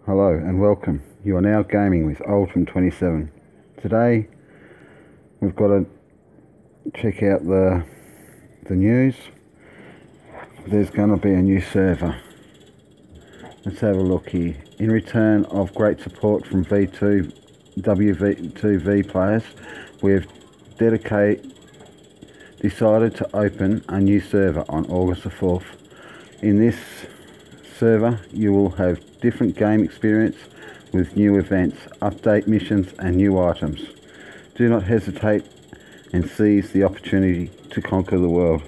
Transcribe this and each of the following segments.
Hello and welcome. You are now gaming with ultum 27. Today we've got to check out the news. There's going to be a new server. Let's have a look here. In return of great support from V2 WV2V players, we've decided to open a new server on August the 4th. In this server you will have different game experience with new events, update missions and new items. Do not hesitate and seize the opportunity to conquer the world.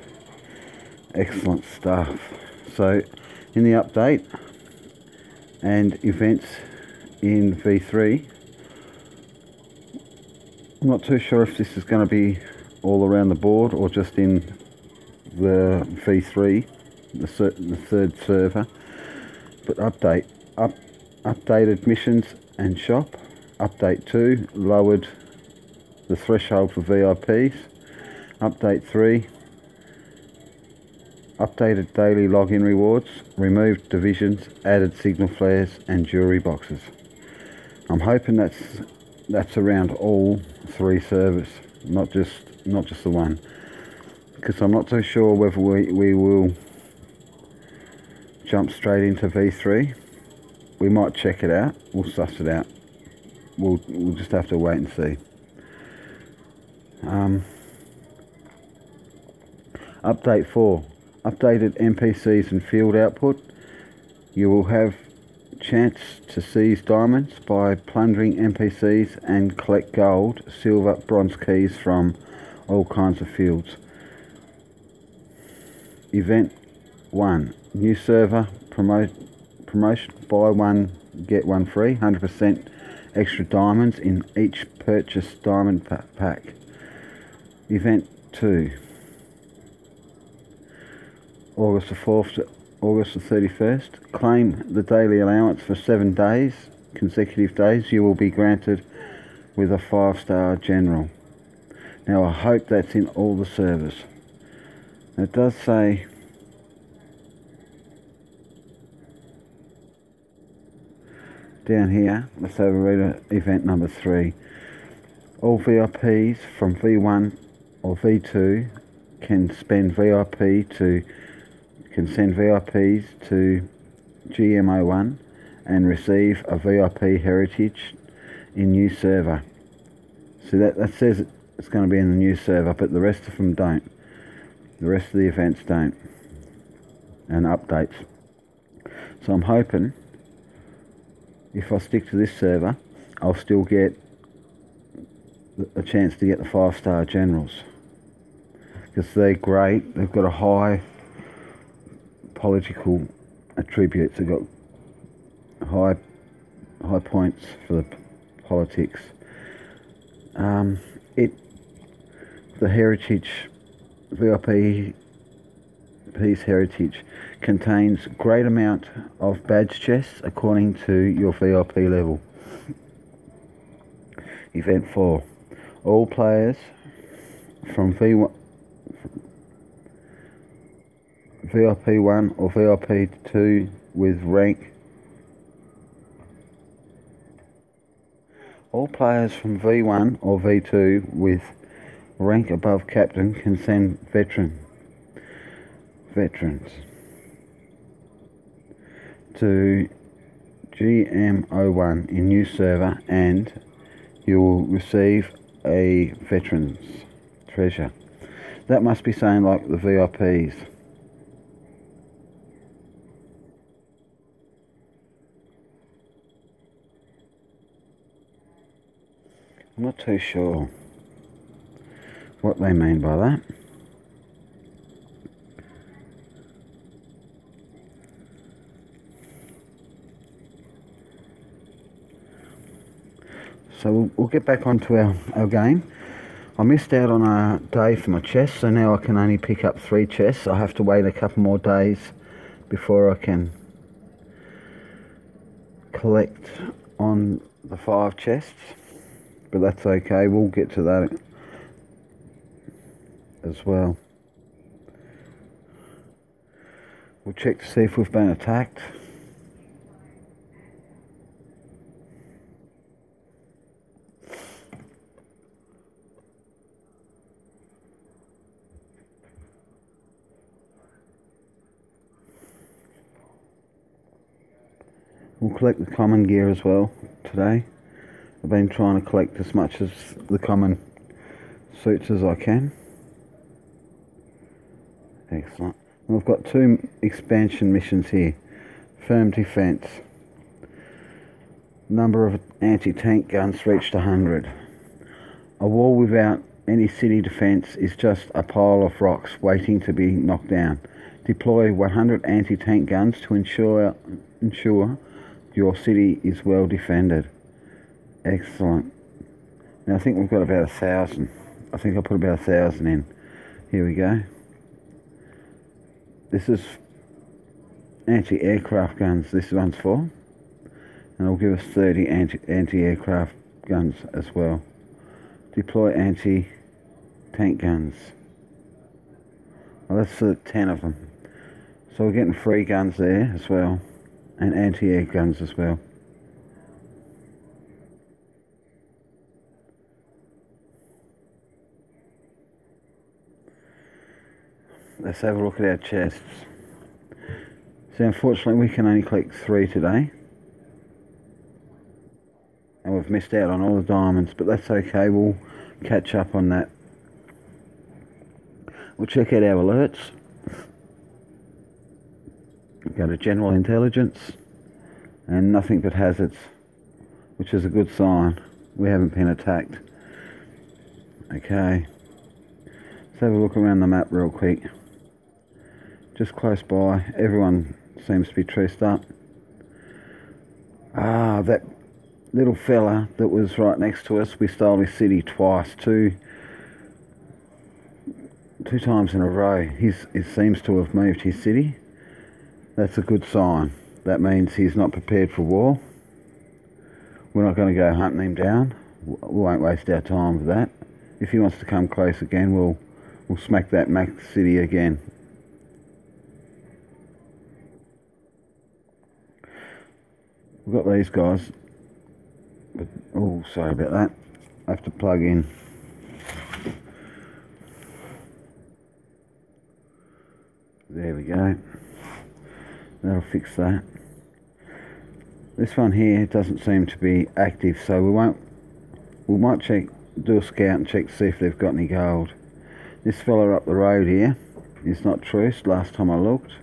Excellent stuff. So in the update and events in V3, I'm not too sure if this is going to be all around the board or just in the V3, the third server. But updated missions and shop. Update 2 lowered the threshold for VIPs. Update 3 updated daily login rewards, removed divisions, added signal flares and jewelry boxes. I'm hoping that's around all three servers, not just the one, because I'm not too sure whether we will jump straight into V3. We might check it out. We'll suss it out. We'll just have to wait and see. Update 4. Updated NPCs and field output. You will have chance to seize diamonds by plundering NPCs and collect gold, silver, bronze keys from all kinds of fields. Event 1. New server promotion, buy one get one free, 100% extra diamonds in each purchased diamond pack. Event 2. August the 4th to August the 31st. Claim the daily allowance for 7 days, consecutive days. You will be granted with a 5-star general. Now I hope that's in all the servers. It does say down here, let's have a read of event number 3. All VIPs from V1 or V2 can send VIPs to GMO1 and receive a VIP heritage in new server. So that says it's going to be in the new server, but the rest of them don't. The rest of the events don't, and updates. So I'm hoping if I stick to this server, I'll still get a chance to get the 5-star generals, because they're great. They've got a high political attributes. They've got high points for the politics. The heritage VIP piece heritage contains great amount of badge chests according to your VIP level. Event 4. All players from VIP 1 or VIP 2 with rank. All players from V1 or V2 with rank above captain can send veterans to GMO1 in new server, and you will receive a veterans treasure. That must be saying like the VIPs. I'm not too sure what they mean by that. So we'll get back onto our game. I missed out on a day for my chests, so now I can only pick up 3 chests. I have to wait a couple more days before I can collect on the 5 chests. But that's okay, we'll get to that as well. We'll check to see if we've been attacked. We'll collect the common gear as well today. I've been trying to collect as much of the common suits as I can. Excellent. And we've got 2 expansion missions here. Firm defence. Number of anti-tank guns reached 100. A wall without any city defence is just a pile of rocks waiting to be knocked down. Deploy 100 anti-tank guns to ensure your city is well defended. Excellent. Now I think we've got about 1,000. I think I'll put about 1,000 in. Here we go. This is anti-aircraft guns this one's for. And it'll give us 30 anti-aircraft guns as well. Deploy anti-tank guns. Well, that's 10 of them. So we're getting free guns there as well. And anti-air guns as well. Let's have a look at our chests. So unfortunately we can only collect 3 today. And we've missed out on all the diamonds, but that's okay, we'll catch up on that. We'll check out our alerts. Go to general intelligence. And nothing but hazards, which is a good sign. We haven't been attacked. Okay. Let's have a look around the map real quick. Just close by, everyone seems to be truced up. Ah, that little fella that was right next to us, we stole his city twice, two times in a row. He seems to have moved his city. That's a good sign. That means he's not prepared for war. We're not going to go hunting him down. We won't waste our time with that. If he wants to come close again, we'll smack that max city again. We've got these guys, but oh, sorry about that. I have to plug in. There we go. That'll fix that. This one here doesn't seem to be active, so we might check, do a scout and check to see if they've got any gold. This fella up the road here is not truced last time I looked.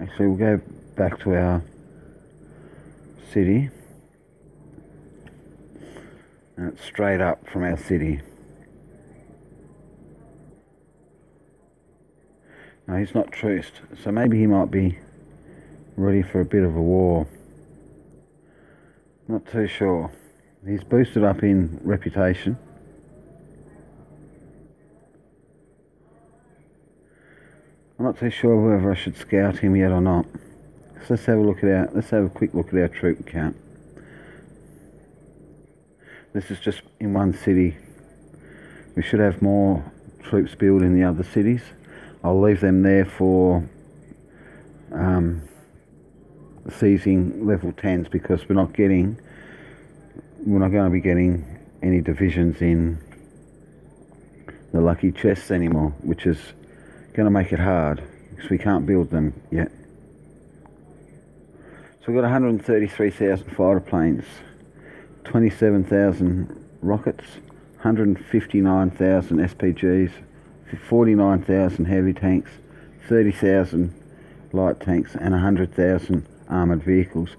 Actually, we'll go back to our city. And it's straight up from our city. No, he's not truced, so maybe he might be ready for a bit of a war. Not too sure. He's boosted up in reputation. I'm not too sure whether I should scout him yet or not. So let's have a quick look at our troop count. This is just in one city. We should have more troops built in the other cities. I'll leave them there for seizing level 10s because we're not going to be getting any divisions in the lucky chests anymore, which is going to make it hard because we can't build them yet. So we've got 133,000 fighter planes, 27,000 rockets, 159,000 SPGs, 49,000 heavy tanks, 30,000 light tanks and 100,000 armoured vehicles.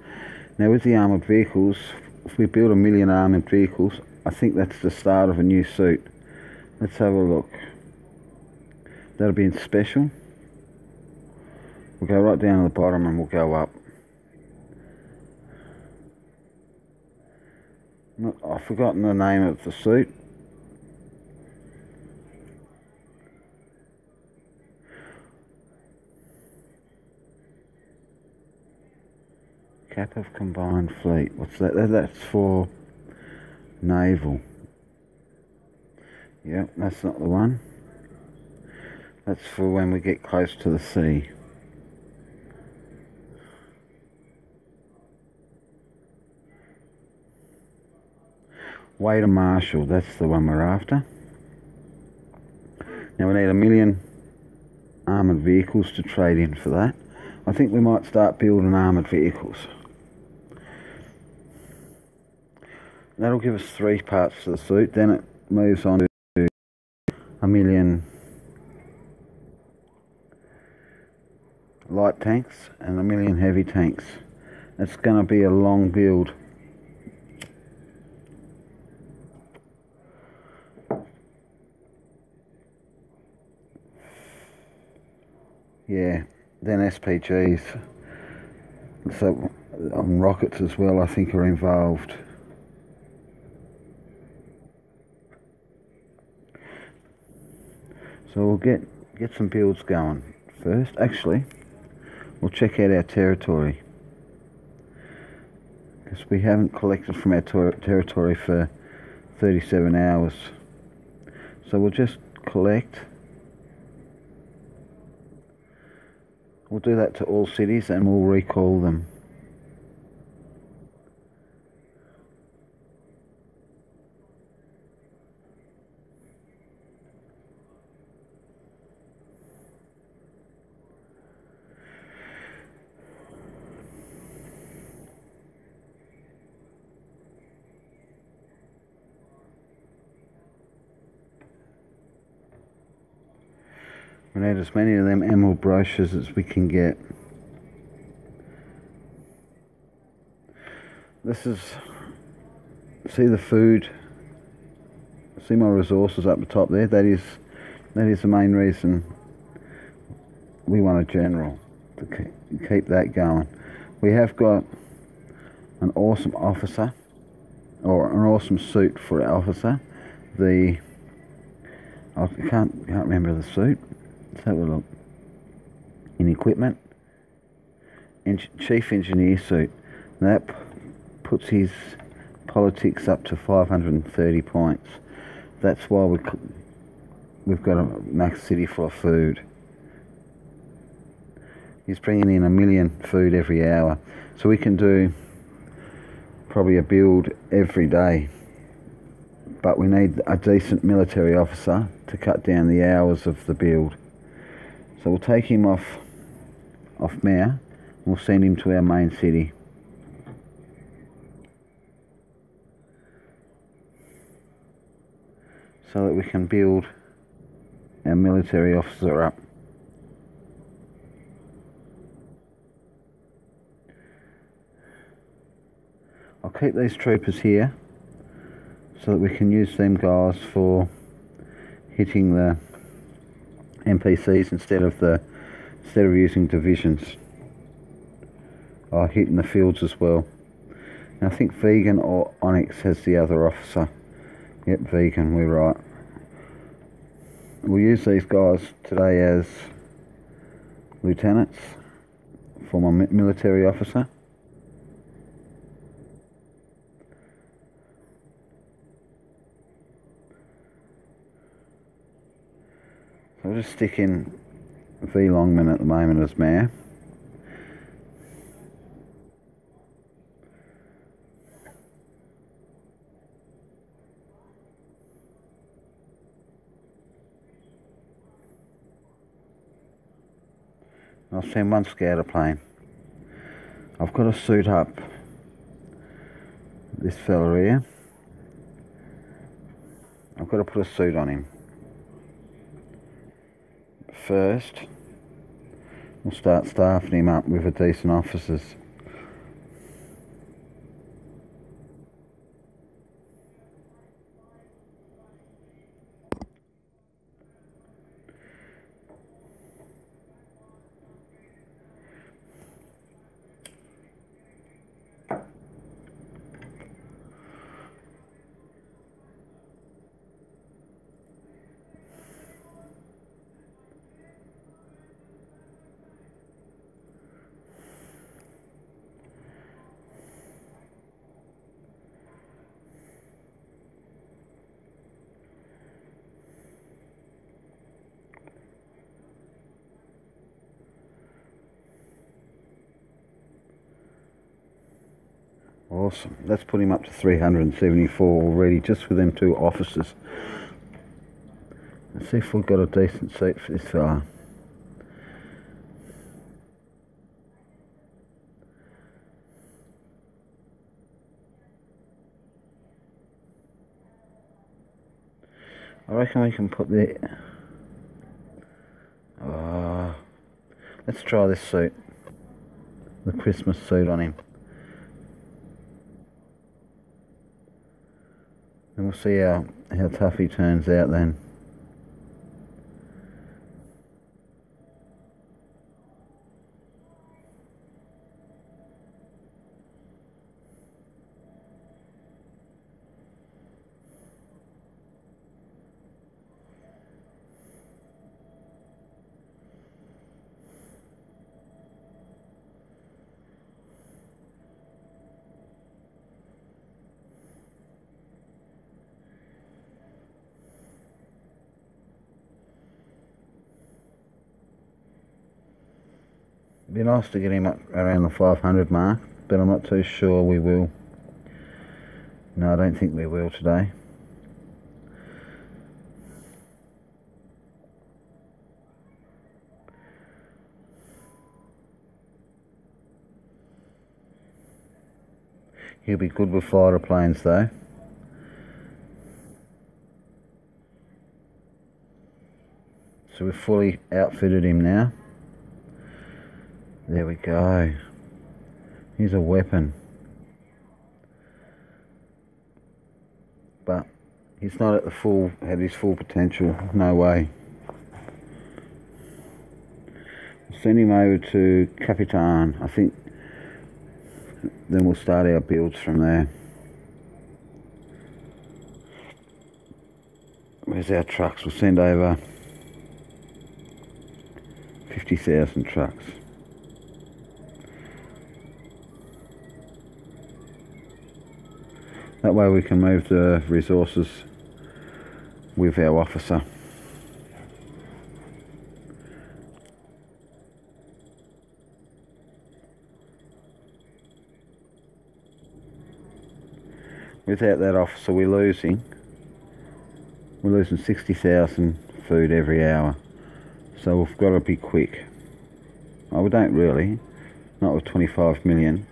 Now with the armoured vehicles, if we build 1 million armoured vehicles, I think that's the start of a new suit. Let's have a look. That'll be in special. We'll go right down to the bottom and we'll go up. I've forgotten the name of the suit. Cap of Combined Fleet. What's that? That's for naval. Yep, that's not the one. That's for when we get close to the sea. Way to Marshal, that's the one we're after. Now we need 1 million armoured vehicles to trade in for that. I think we might start building armoured vehicles. That'll give us 3 parts to the suit. Then it moves on to 1,000,000 light tanks and 1,000,000 heavy tanks. It's going to be a long build. Yeah, then SPGs. So rockets as well, I think, are involved. So we'll get some builds going first. Actually, we'll check out our territory, because we haven't collected from our territory for 37 hours. So we'll just collect. We'll do that to all cities and we'll recall them. We need as many of them emerald brochures as we can get. This is, see the food, see my resources up the top there? That is the main reason we want a general, to keep that going. We have got an awesome officer, or an awesome suit for our officer. I can't remember the suit. Let's have a look. In equipment, Chief Engineer suit. That puts his politics up to 530 points. That's why we've got a max city full of food. He's bringing in 1,000,000 food every hour, so we can do probably a build every day. But we need a decent military officer to cut down the hours of the build. So we'll take him off Mare, and we'll send him to our main city. So that we can build our military officer up. I'll keep these troopers here so that we can use them guys for hitting the NPCs instead of using divisions. Hitting the fields as well. And I think Vegan or Onyx has the other officer. Yep, Vegan, we're right. We'll use these guys today as lieutenants for my military officer. I'll just stick in V Longman at the moment as Mayor. I'll send one scouter plane. I've got to suit up this fella here. I've got to put a suit on him. First, we'll start staffing him up with a decent officers. Awesome. Let's put him up to 374 already, just with them 2 officers. Let's see if we've got a decent seat for this fella. I reckon we can put the... let's try this suit. The Christmas suit on him. And we'll see how tough he turns out then. It'd be nice to get him up around the 500 mark, but I'm not too sure we will. No, I don't think we will today. He'll be good with fighter planes though. So we've fully outfitted him now. There we go. He's a weapon. But he's not at his full potential. No way. Send him over to Capitan. I think then we'll start our builds from there. Where's our trucks? We'll send over 50,000 trucks. That way we can move the resources with our officer. Without that officer we're losing 60,000 food every hour. So we've got to be quick. Oh, we don't really. Not with 25 million.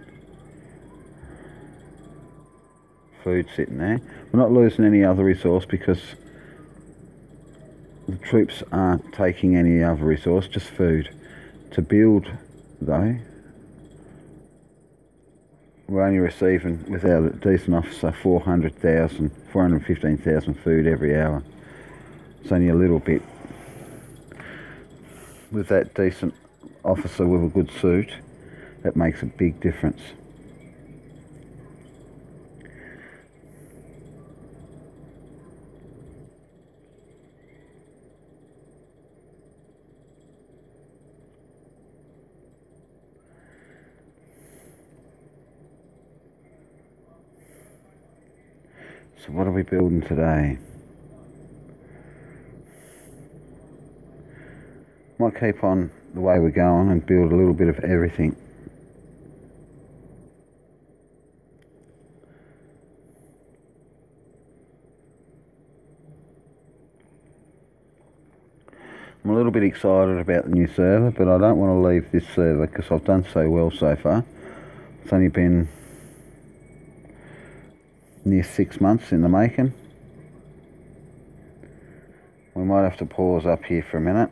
Food sitting there. We're not losing any other resource because the troops aren't taking any other resource, just food. To build though, we're only receiving, without a decent officer, 415,000 food every hour. It's only a little bit. With that decent officer with a good suit, that makes a big difference. So what are we building today? Might keep on the way we're going and build a little bit of everything. I'm a little bit excited about the new server, but I don't want to leave this server because I've done so well so far. It's only been near 6 months in the making. We might have to pause up here for a minute.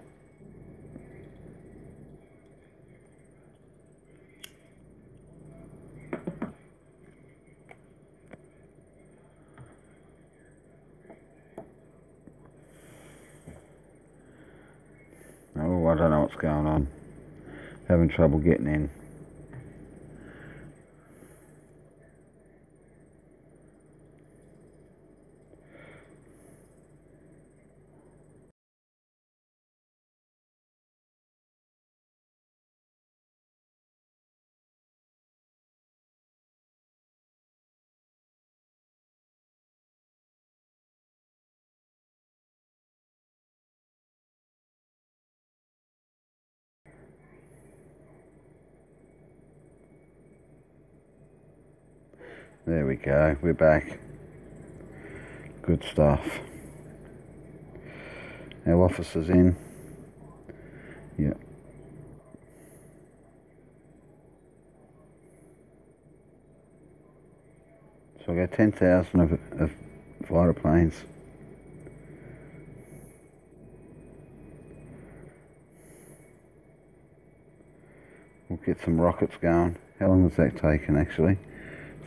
Oh, I don't know what's going on. Having trouble getting in. There we go, we're back. Good stuff. Our officer's in. Yep. So I got 10,000 of fighter planes. We'll get some rockets going. How long has that taken actually?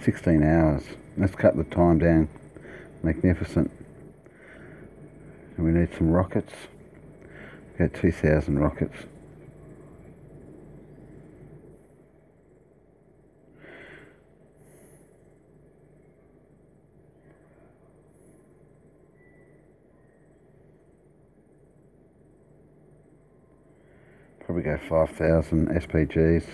16 hours. Let's cut the time down. Magnificent. And we need some rockets. Got 2,000 rockets. Probably go 5,000 SPGs.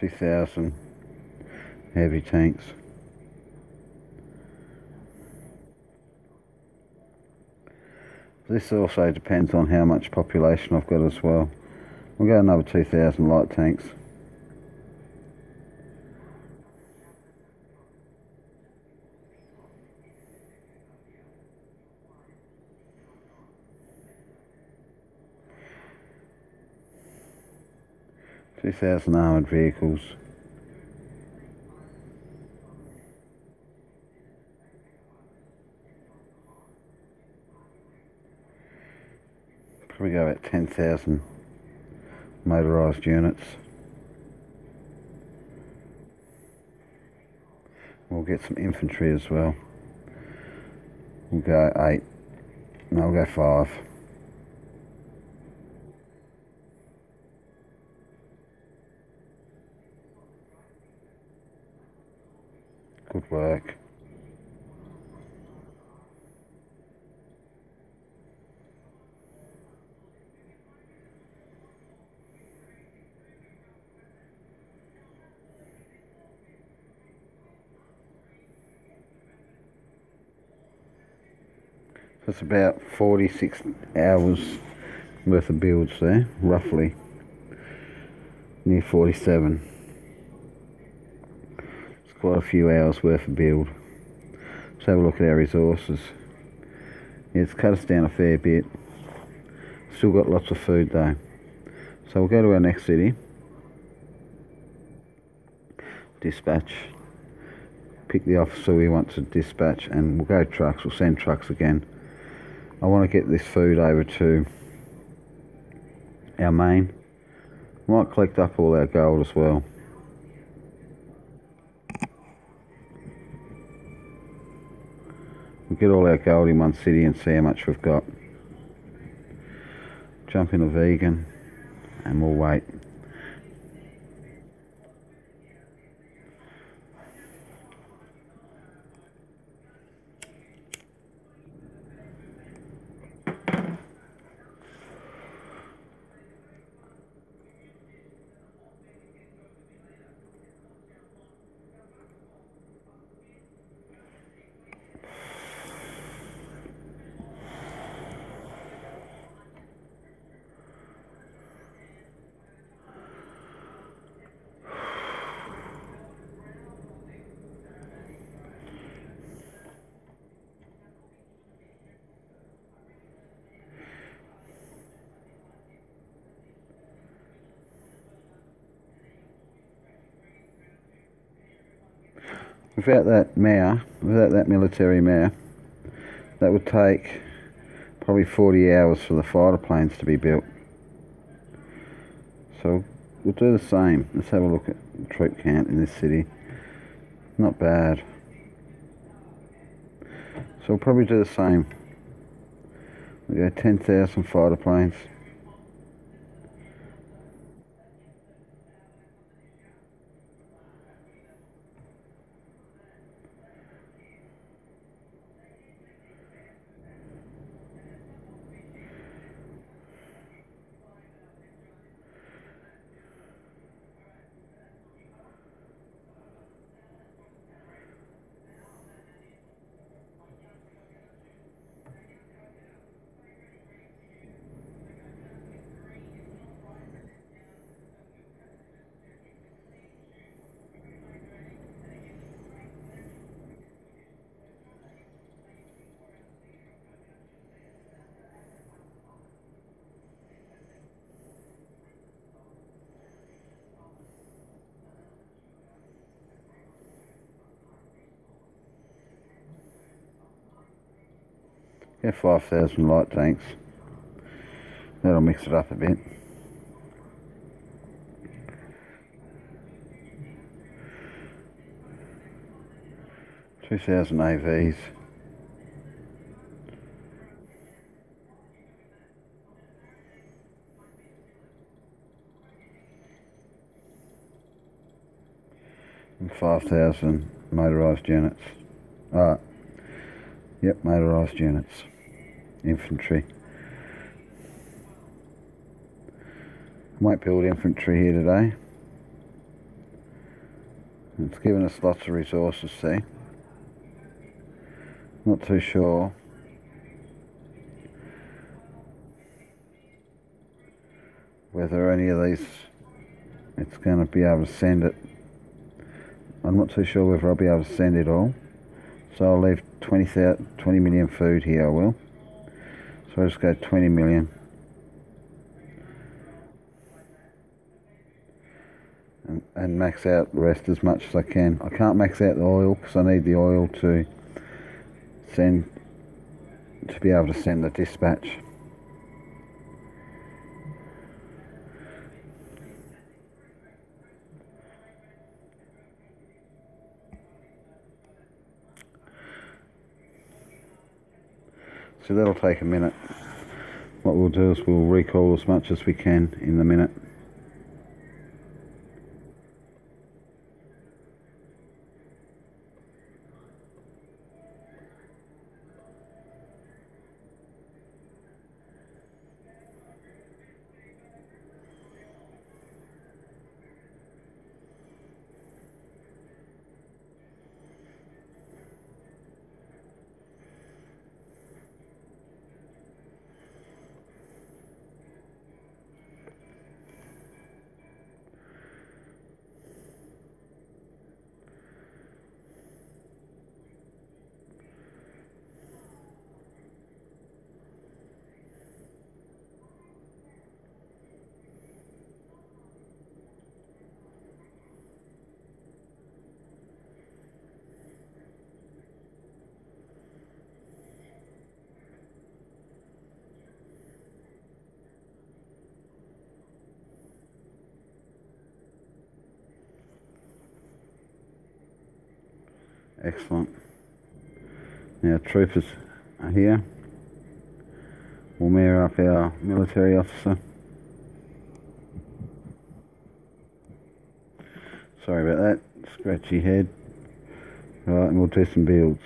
$2,000 heavy tanks. This also depends on how much population I've got as well. We'll go another 2,000 light tanks. $2,000 armoured vehicles. Probably go at 10,000 motorised units. We'll get some infantry as well. We'll go 8. No, we'll go 5. Good work. That's about 46 hours worth of builds there, roughly. Near 47. It's quite a few hours worth of build. Let's have a look at our resources. Yeah, it's cut us down a fair bit. Still got lots of food though. So we'll go to our next city. Dispatch. Pick the officer we want to dispatch and we'll go trucks. We'll send trucks again. I want to get this food over to our main. Might collect up all our gold as well. We'll get all our gold in one city and see how much we've got. Jump in a vegan and we'll wait. Without that mayor, without that military mayor, that would take probably 40 hours for the fighter planes to be built. So we'll do the same. Let's have a look at the troop count in this city. Not bad. So we'll probably do the same. We'll go 10,000 fighter planes. Get 5,000 light tanks. That'll mix it up a bit. $2,000 AVs. And 5,000 motorised units. Yep, motorised units. Infantry. Might build infantry here today. It's given us lots of resources, see. Not too sure whether any of these it's going to be able to send it. I'm not too sure whether I'll be able to send it all. So I'll leave 20 million food here, I will. So I'll just go 20 million. And max out the rest as much as I can. I can't max out the oil because I need the oil to be able to send the dispatch. So that'll take a minute. What we'll do is we'll recall as much as we can in the minute. Excellent. Now troopers are here. We'll mirror up our military officer. Sorry about that, scratchy head. Right, and we'll do some builds.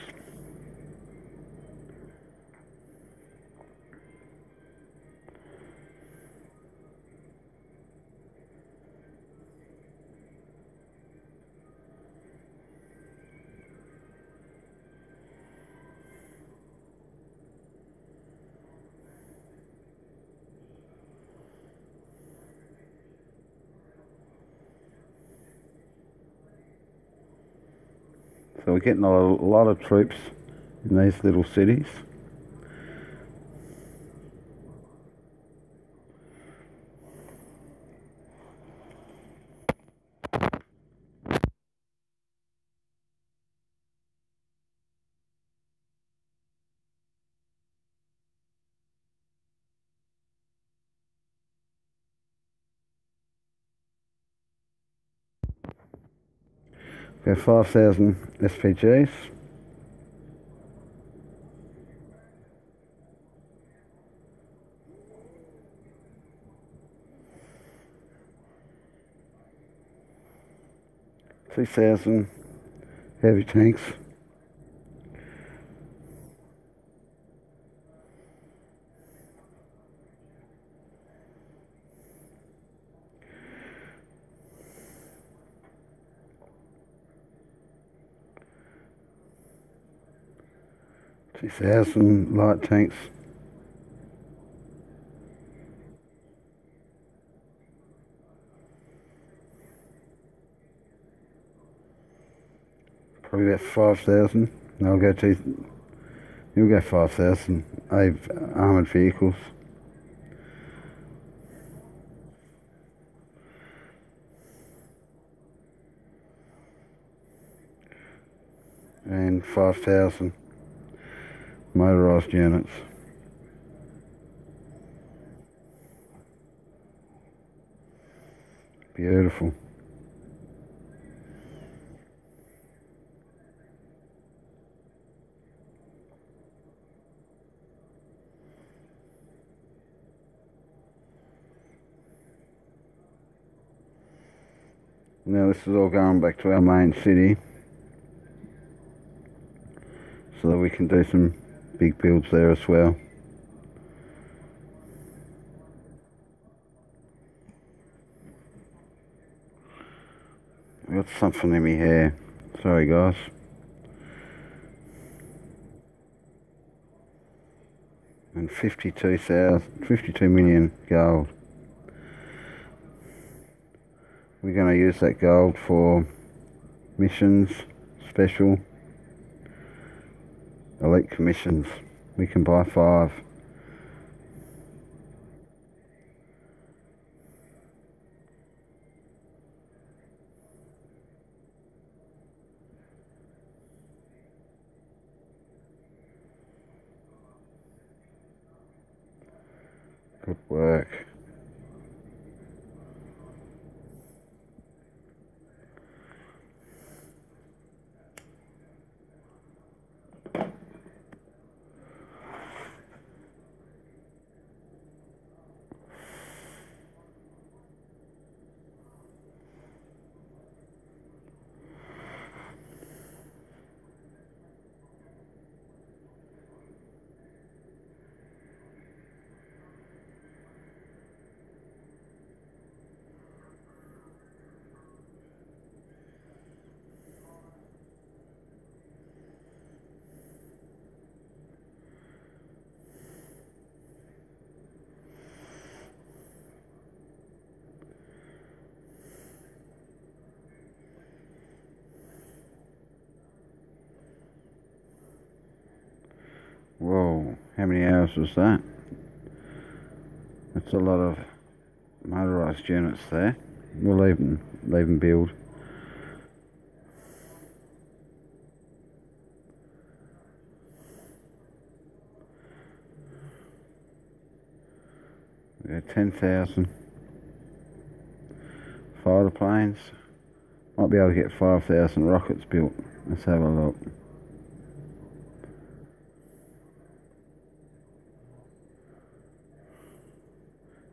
So we're getting a lot of troops in these little cities. We have 5,000 SPGs. $2,000 heavy tanks. $2,000 light tanks. Probably about 5,000. I'll go to. You'll go 5,000 armoured vehicles. And 5,000 motorised units. Beautiful. Now this is all going back to our main city, so that we can do some big builds there as well. I've got something in my hair. Sorry guys. And 52 million gold. We're going to use that gold for missions, special, elite commissions. We can buy 5. Good work. Whoa, how many hours was that? That's a lot of motorised units there. We'll leave them build. We got 10,000 fighter planes. Might be able to get 5,000 rockets built. Let's have a look.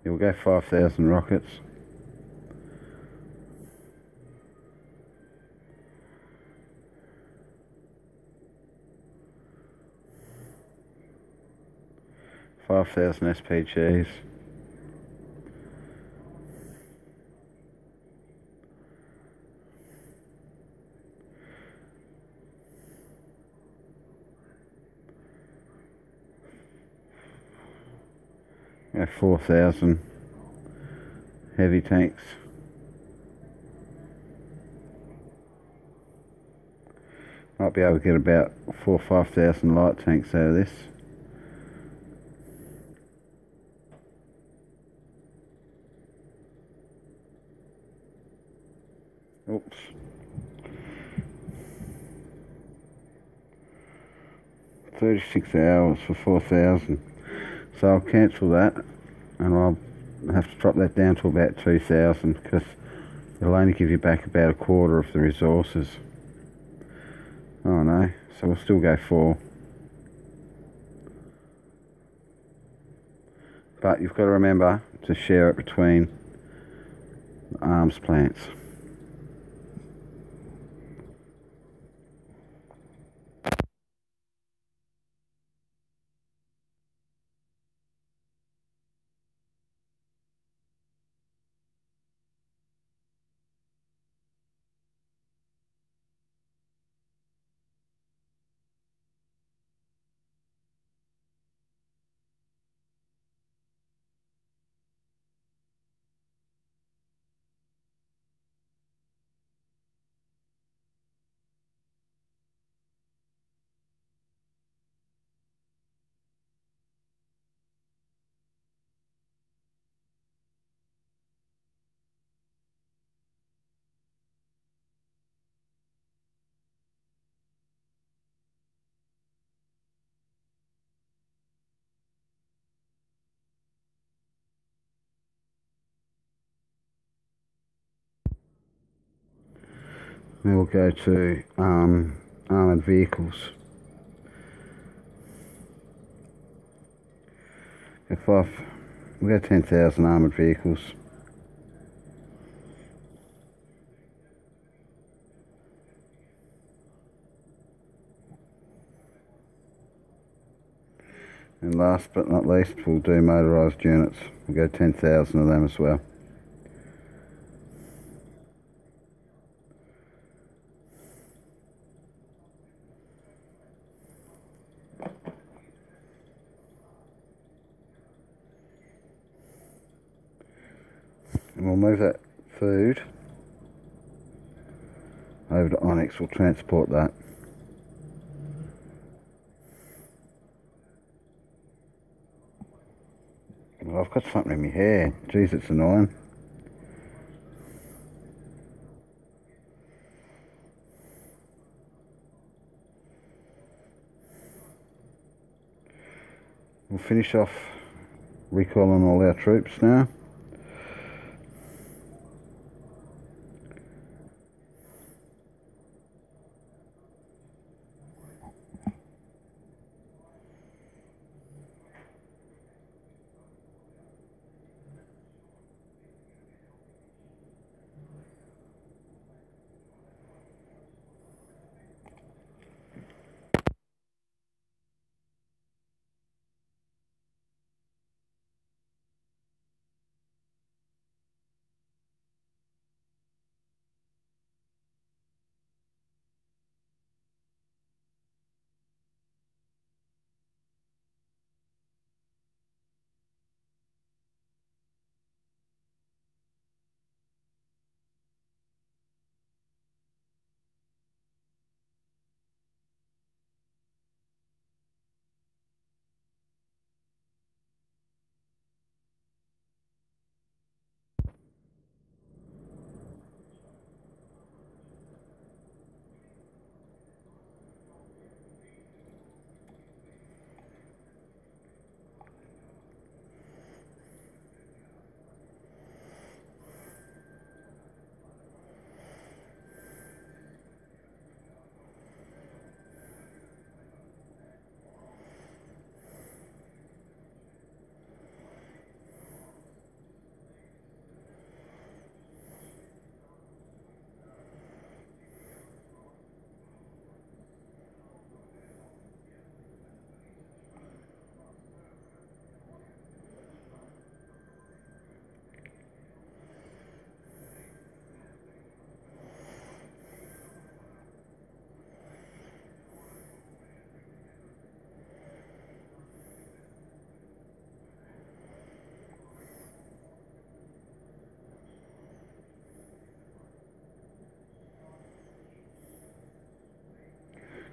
Yeah, we'll go 5,000 rockets. SPGs. Yeah, 4,000 heavy tanks. Might be able to get about 4,000 or 5,000 light tanks out of this. Oops. $36 for 4,000. So I'll cancel that, and I'll have to drop that down to about 2,000, because it'll only give you back about a quarter of the resources. Oh no, so we'll still go 4. But you've got to remember to share it between arms plants. Then we'll go to armoured vehicles. We'll go 10,000 armoured vehicles. And last but not least, we'll do motorised units. We'll go 10,000 of them as well. And we'll move that food over to Onyx. We'll transport that. Well, I've got something in my hair. Jeez, it's annoying. We'll finish off recalling all our troops now.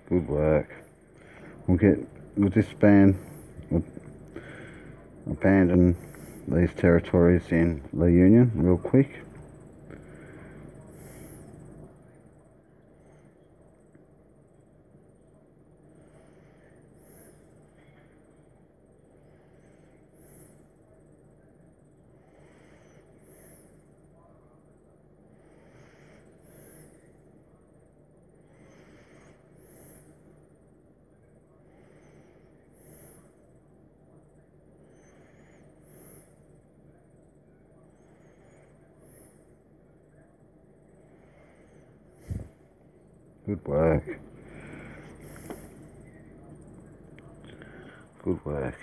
Good work. We'll disband, we'll abandon these territories in the Union real quick. Good work. Good work.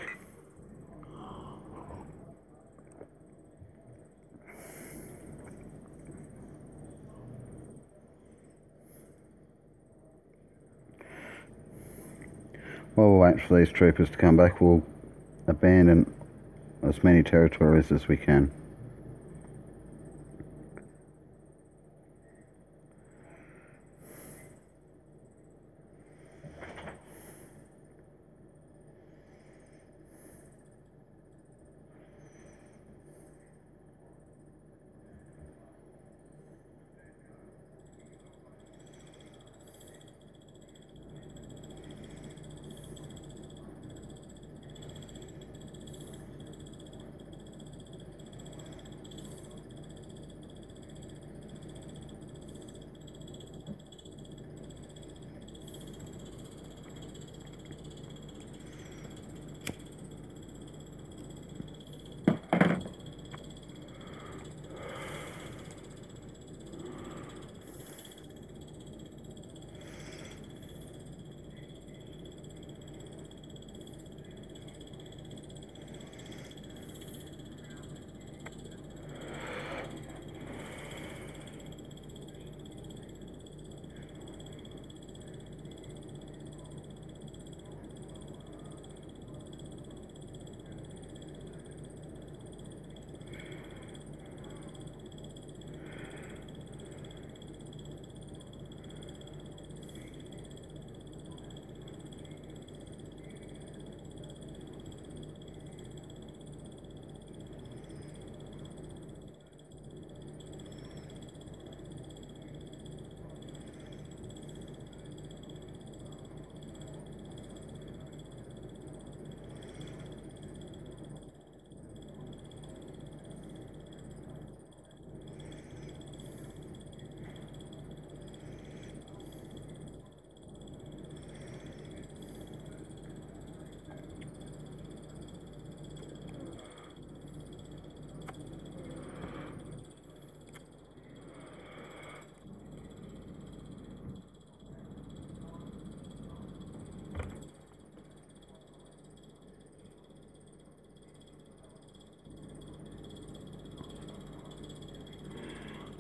While we're waiting for these troopers to come back, we'll abandon as many territories as we can.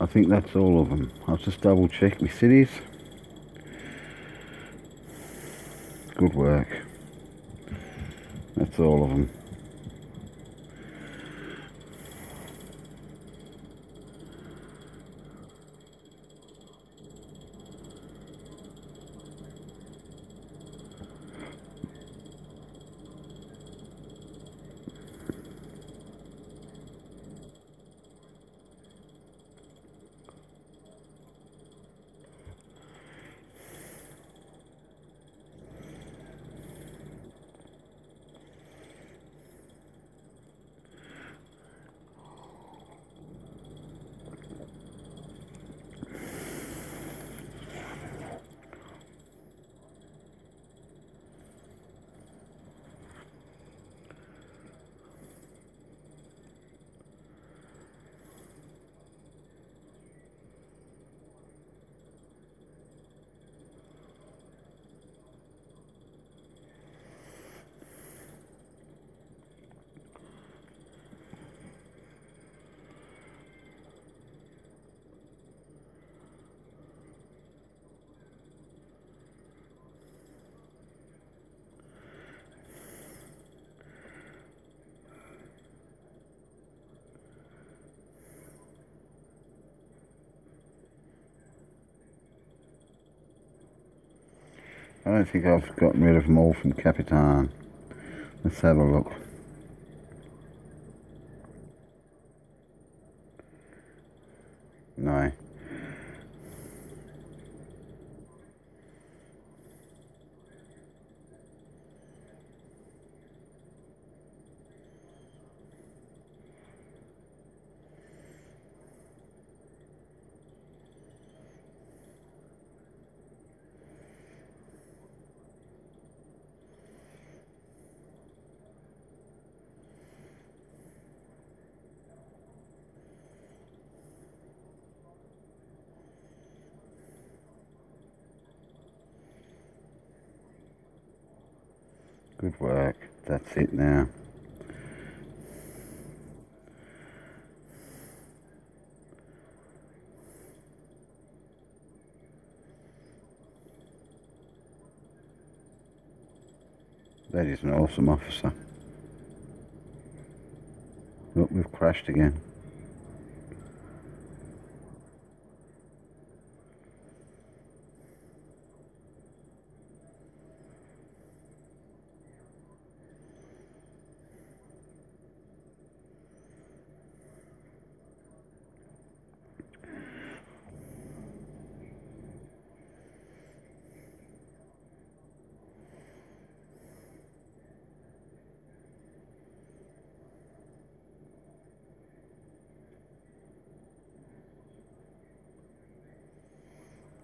I think that's all of them. I'll just double check my cities. Good work. That's all of them. I don't think I've gotten rid of them all from Capitan. Let's have a look. No. Good work. That's it now. That is an awesome officer. Look, we've crashed again.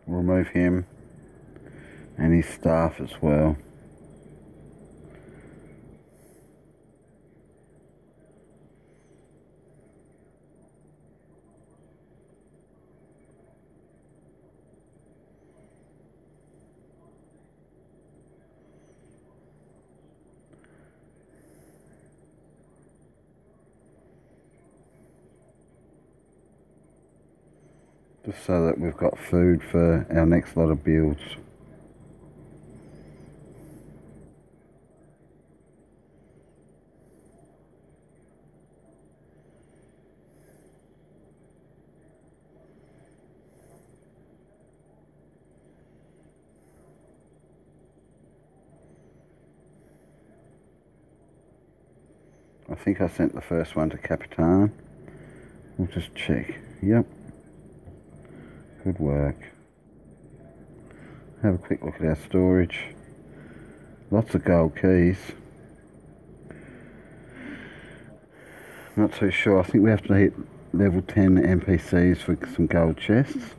Remove him and his staff as well. Just so that we've got food for our next lot of builds. I think I sent the first one to Capitan. We'll just check. Yep. Good work. Have a quick look at our storage. Lots of gold keys. Not too sure. I think we have to hit level 10 NPCs for some gold chests.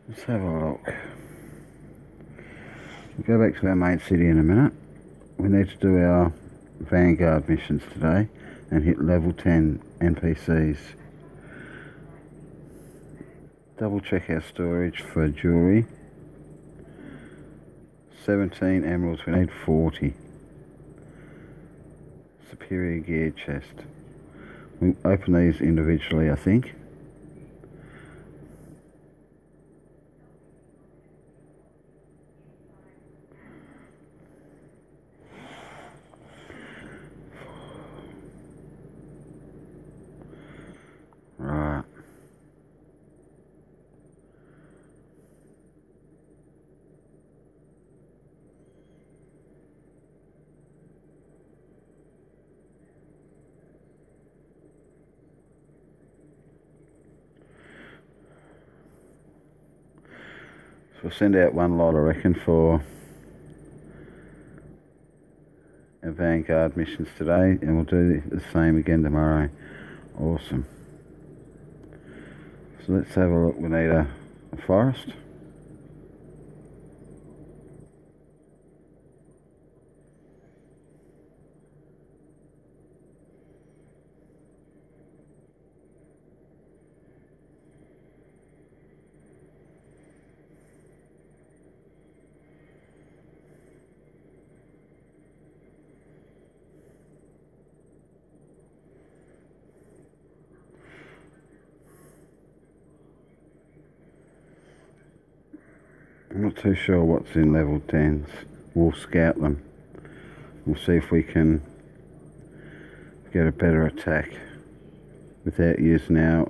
Let's have a look. We'll go back to our main city in a minute. We need to do our Vanguard missions today and hit level 10 NPCs. Double check our storage for jewellery. 17 emeralds, we need 40. Superior gear chest. We'll open these individually, I think. Right. So we'll send out one lot, I reckon, for our Vanguard missions today, and we'll do the same again tomorrow. Awesome. So let's have a look. We need a forest. I'm not too sure what's in level 10s. We'll scout them. We'll see if we can get a better attack without using our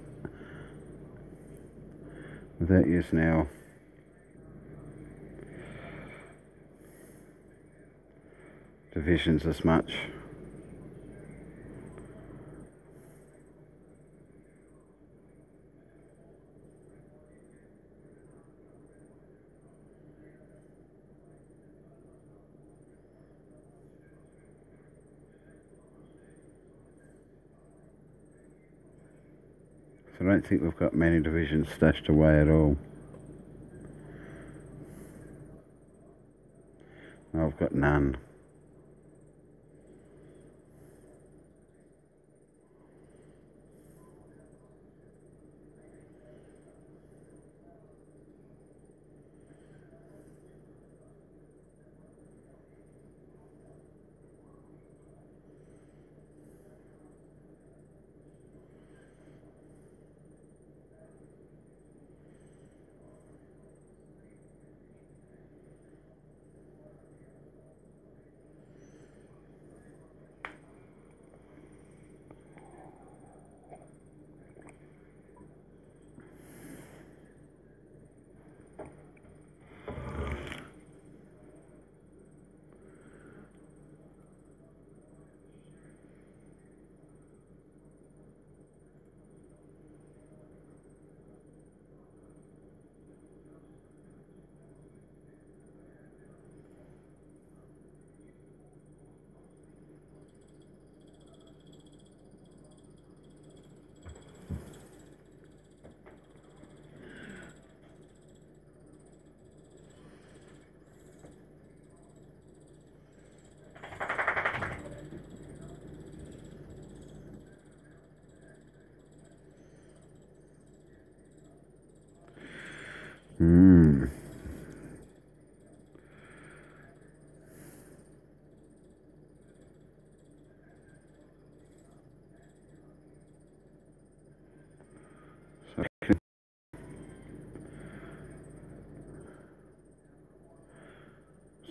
divisions as much. So I don't think we've got many divisions stashed away at all. I've got none.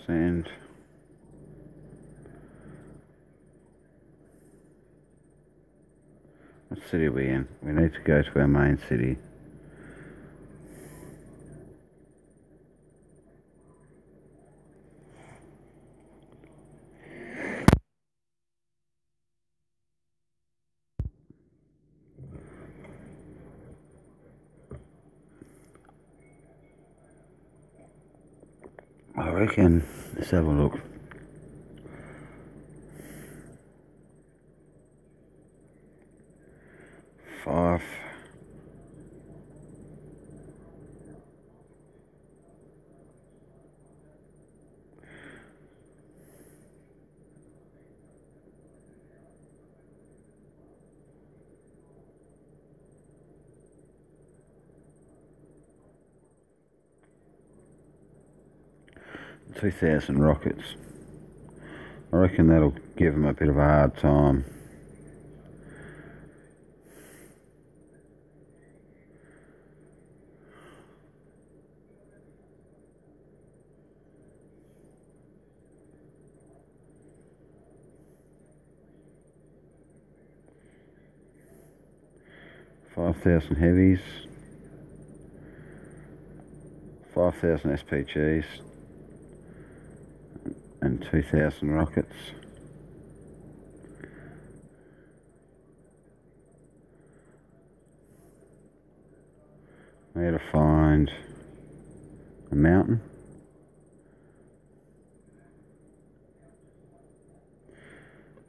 Sand. What city are we in? We need to go to our main city. I reckon, let's have a look. Five. 2,000 rockets. I reckon that'll give them a bit of a hard time. $5,000 heavies, 5,000 SPGs, and 2,000 rockets. I had to find a mountain,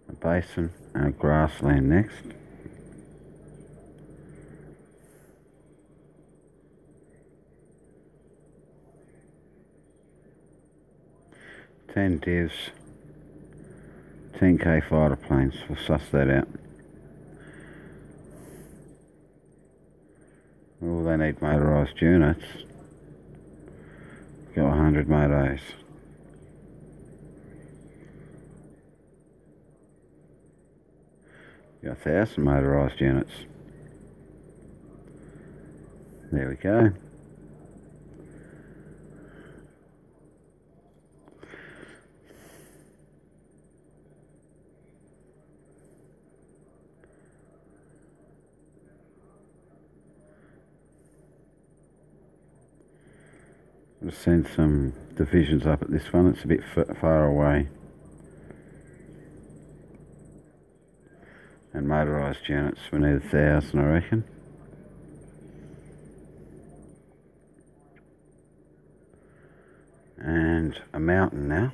a basin, and a grassland next. Ten divs, 10k fighter planes. We'll suss that out. Oh, they need motorised units. Got 100 motos. Got 1,000 motorised units. There we go. I'll send some divisions up at this one. It's a bit far away. And motorised units, we need 1,000, I reckon. And a mountain now.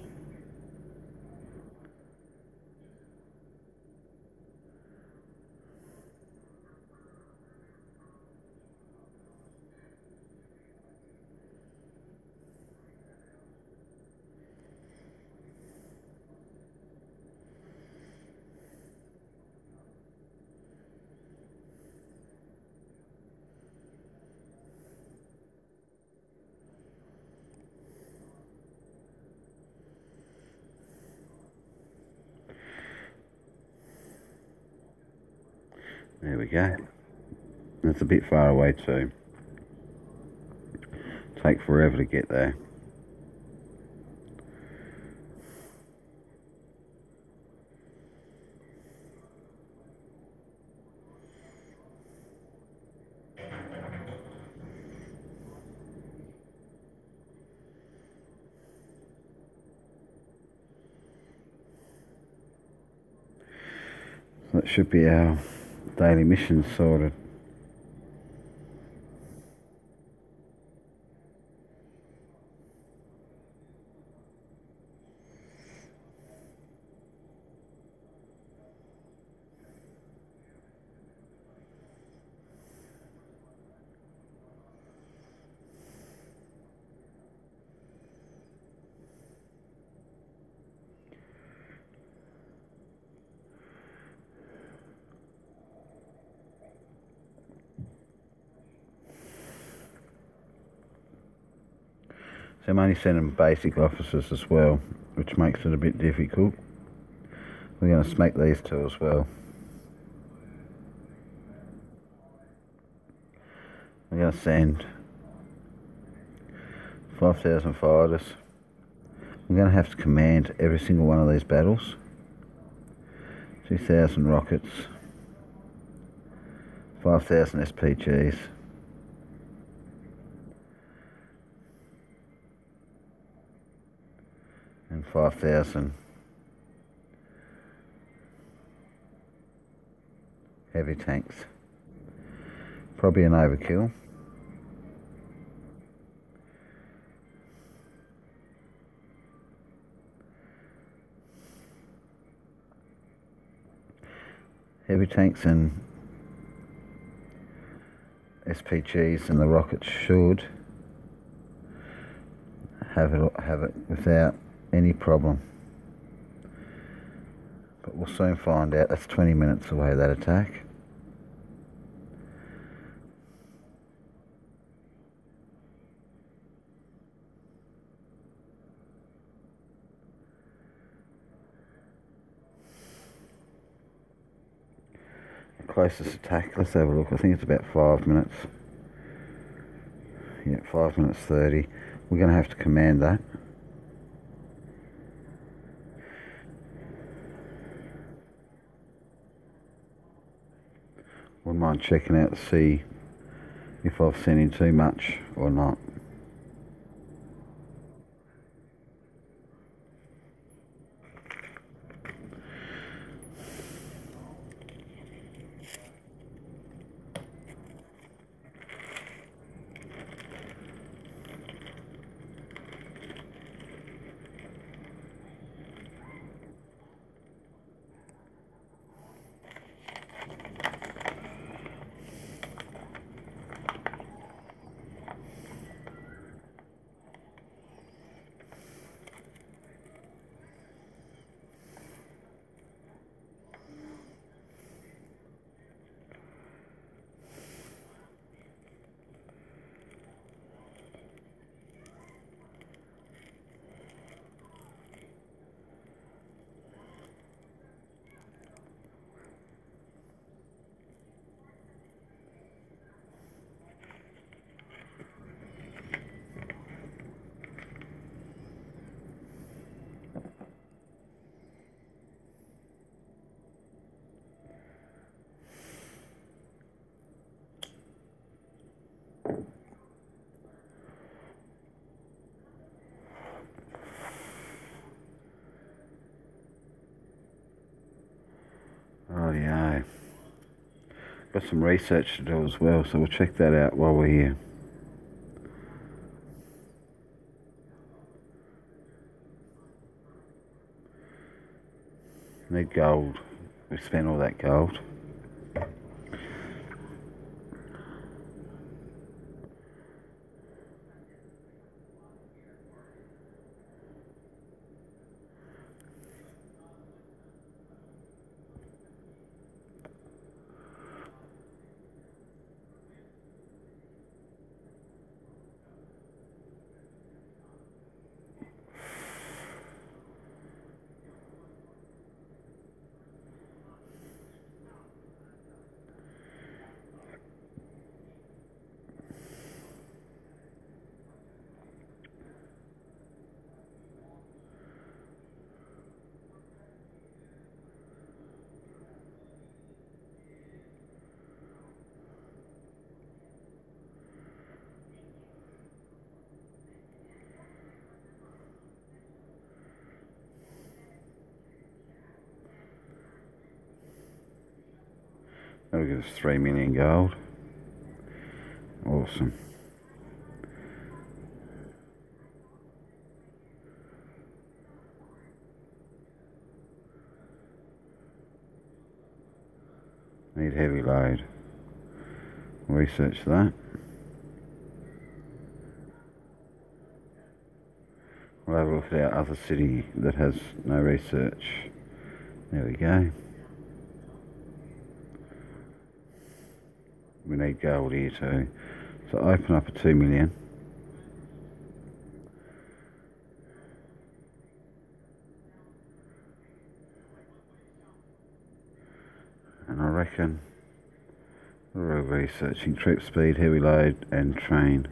There we go. That's a bit far away too. Take forever to get there. That should be our daily mission sorted. So I'm only sending basic officers as well, which makes it a bit difficult. We're going to smack these two as well. We're going to send 5,000 fighters. I'm going to have to command every single one of these battles. 2,000 rockets. 5,000 SPGs. And 5,000 heavy tanks. Probably an overkill. Heavy tanks and SPGs and the rockets should have it without any problem, but we'll soon find out. That's 20 minutes away, that attack. closest attack. Let's have a look. I think it's about 5 minutes. Yeah, 5 minutes 30. We're going to have to command that. Wouldn't mind checking out to see if I've sent in too much or not. Rightio. Got some research to do as well, so we'll check that out while we're here. Need gold. We spent all that gold. That'll give us 3 million gold. Awesome. Need heavy load. Research that. We'll have a look at our other city that has no research. There we go. We need gold here too. So open up a 2 million. And I reckon we're researching trip speed, heavy load and train.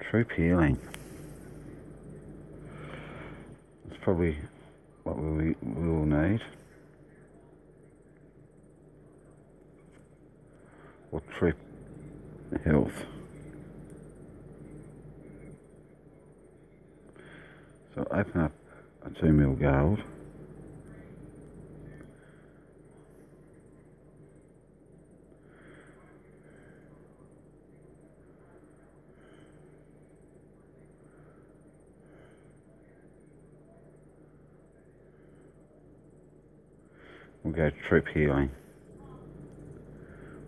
Troop healing. That's probably what we will need. Or troop health. So open up a 2 mil gold. We'll go to troop healing.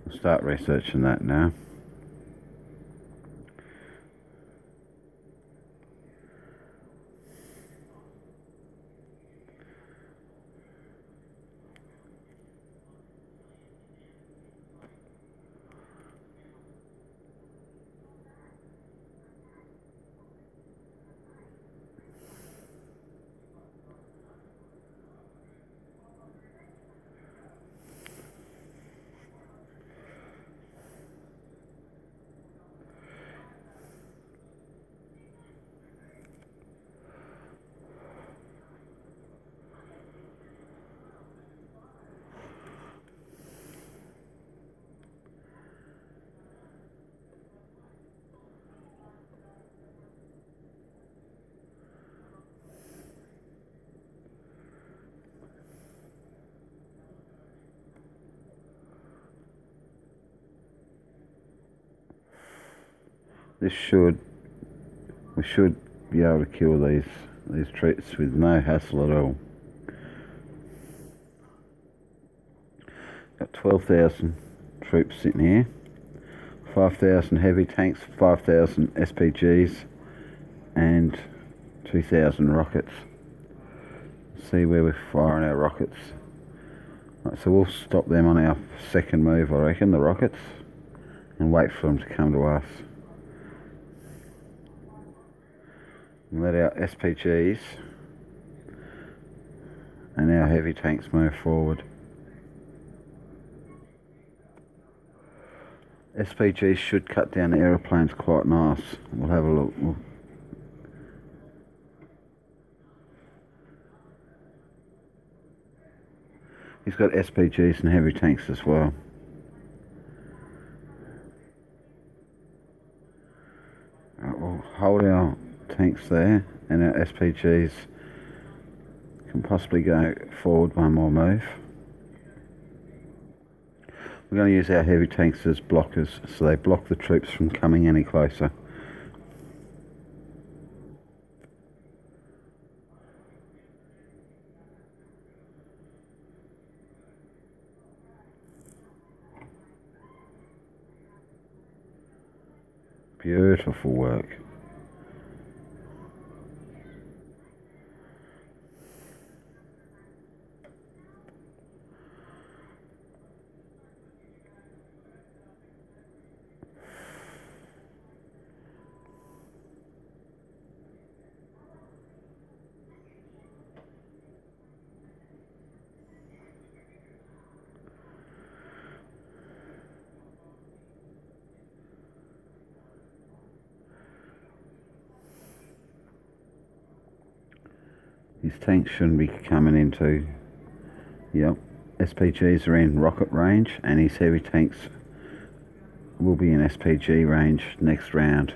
We'll start researching that now. This should, we should be able to kill these troops with no hassle at all. Got 12,000 troops sitting here, 5,000 heavy tanks, 5,000 SPGs, and 2,000 rockets. See where we're firing our rockets. Right, so we'll stop them on our second move, I reckon, the rockets, and wait for them to come to us. And let our SPGs and our heavy tanks move forward. SPGs should cut down the aeroplanes quite nice. We'll have a look. He's got SPGs and heavy tanks as well. We'll hold our tanks there, and our SPGs can possibly go forward one more move. We're going to use our heavy tanks as blockers, so they block the troops from coming any closer. Beautiful work. His tanks shouldn't be coming into, yep, SPGs are in rocket range, and his heavy tanks will be in SPG range next round.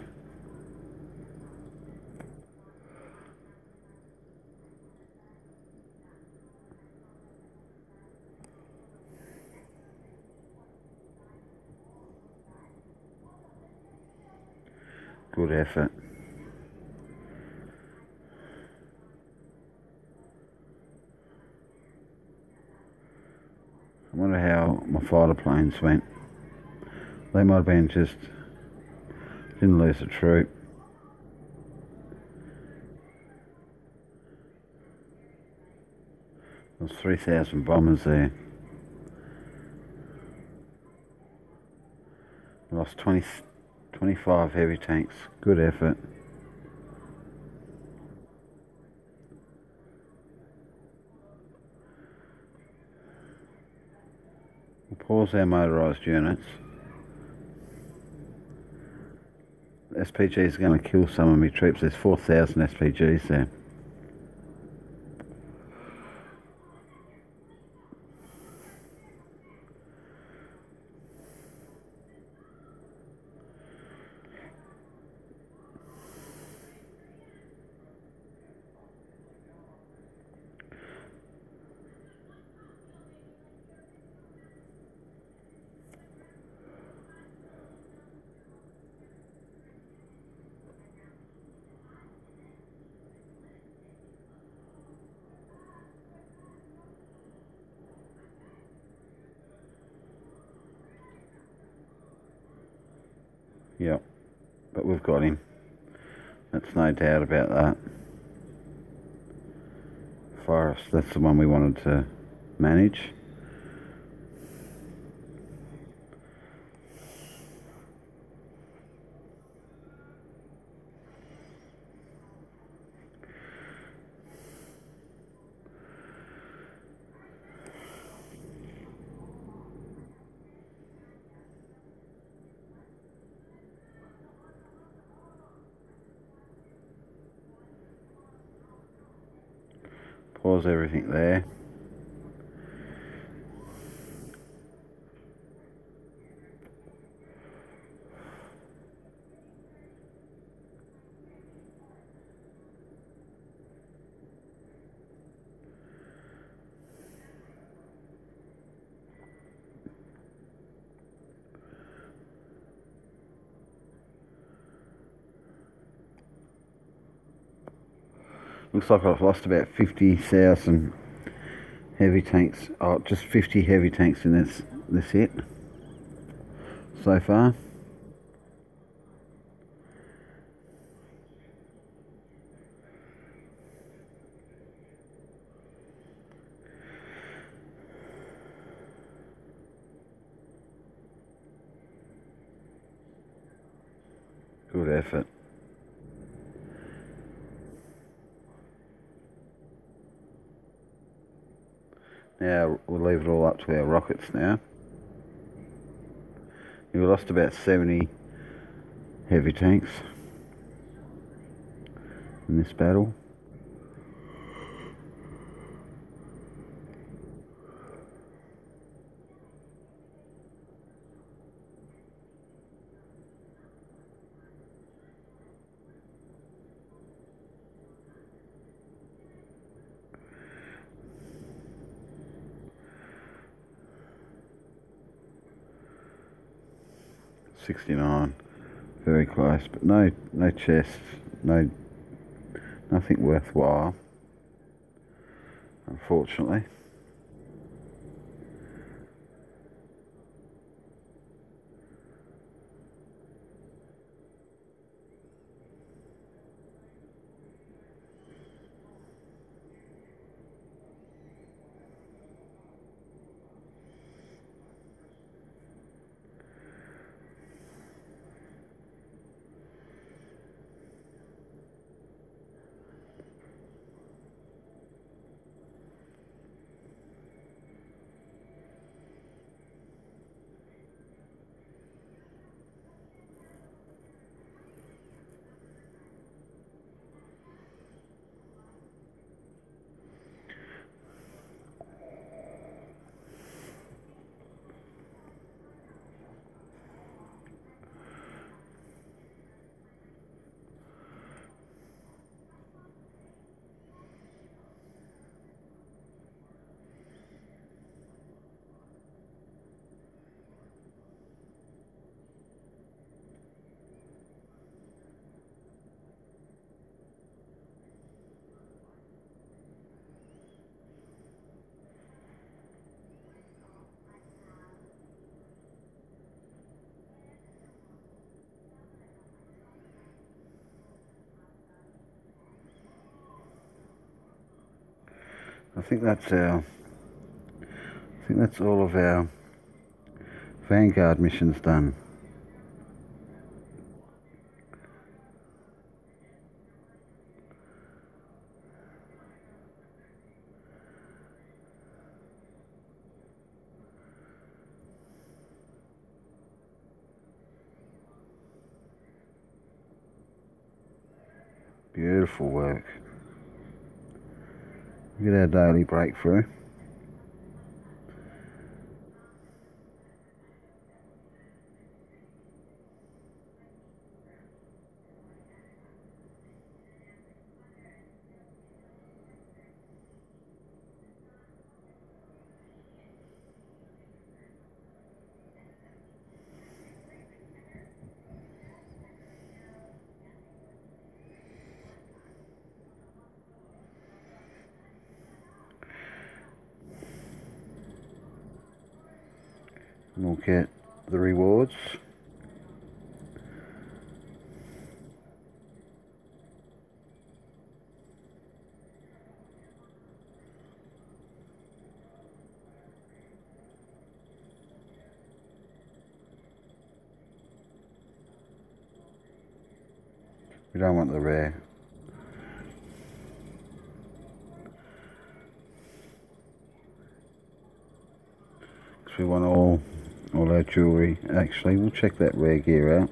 Good effort. I wonder how my fighter planes went. They might have been just, didn't lose a troop. There's 3,000 bombers there. I lost 25 heavy tanks. Good effort. We'll pause our motorised units. SPGs are going to kill some of my troops. There's 4,000 SPGs there. Yep, but we've got him. That's no doubt about that. Forest, that's the one we wanted to manage. Pause everything there. Looks like I've lost about 50,000 heavy tanks. Oh, just 50 heavy tanks in this hit so far. Good effort. Now we'll leave it all up to our rockets now. We lost about 70 heavy tanks in this battle. '69, very close, but no chests, nothing worthwhile, unfortunately. I think that's all of our Vanguard missions done. Beautiful work. Look at our daily breakthrough. And we'll get the rewards. We don't want the rare. Because we want all our jewellery. Actually, we'll check that rare gear out.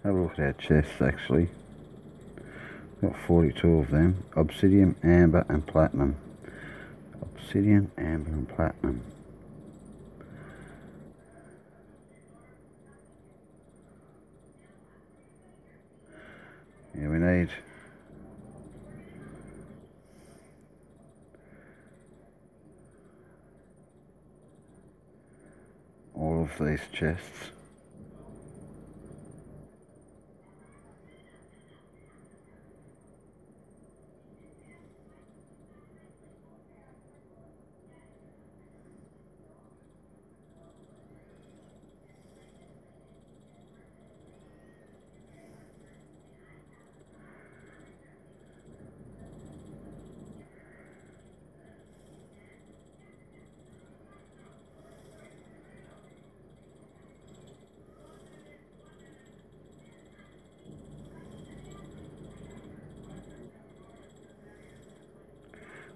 Have a look at our chests actually. Got 42 of them. Obsidian, amber and platinum. Obsidian, amber and platinum. Yeah, we need of these chests.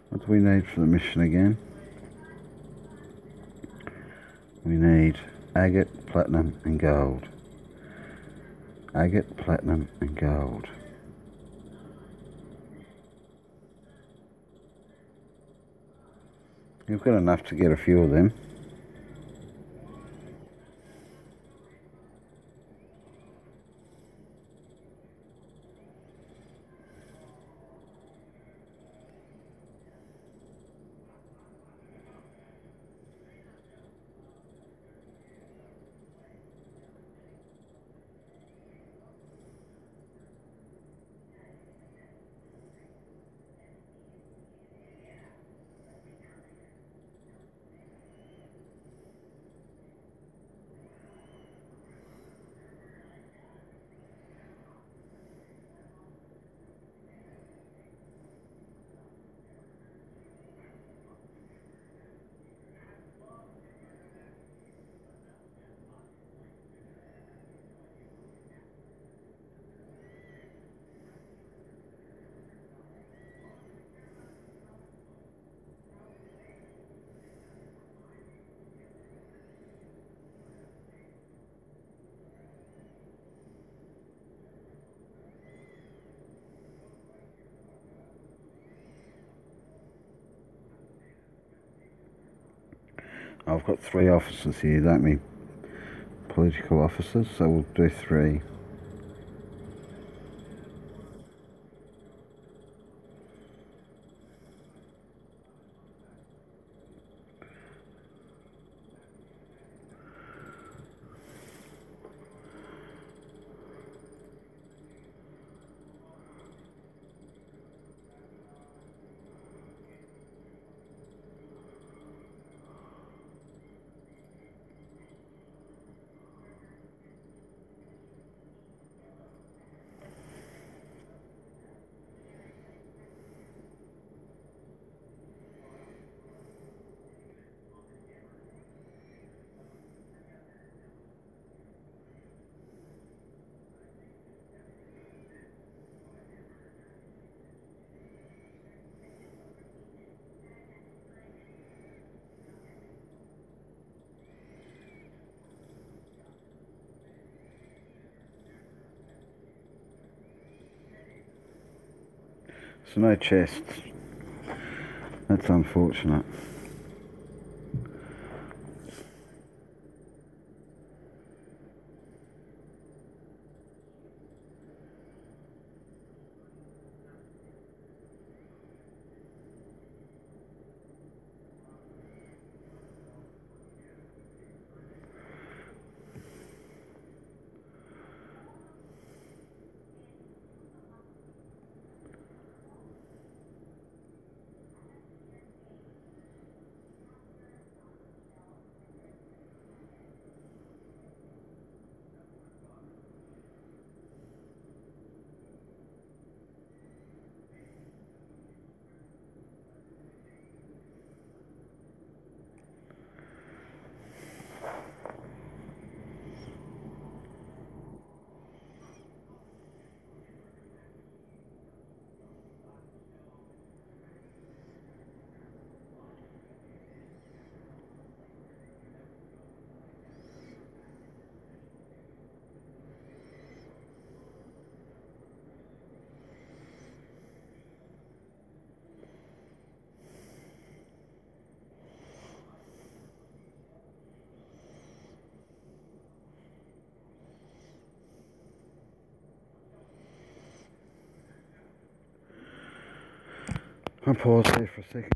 What do we need for the mission again? We need agate, platinum and gold. Agate, platinum and gold. You've got enough to get a few of them. I've got 3 officers here, don't we? Political officers, so we'll do 3. So no chests. That's unfortunate. I'll pause here for a second.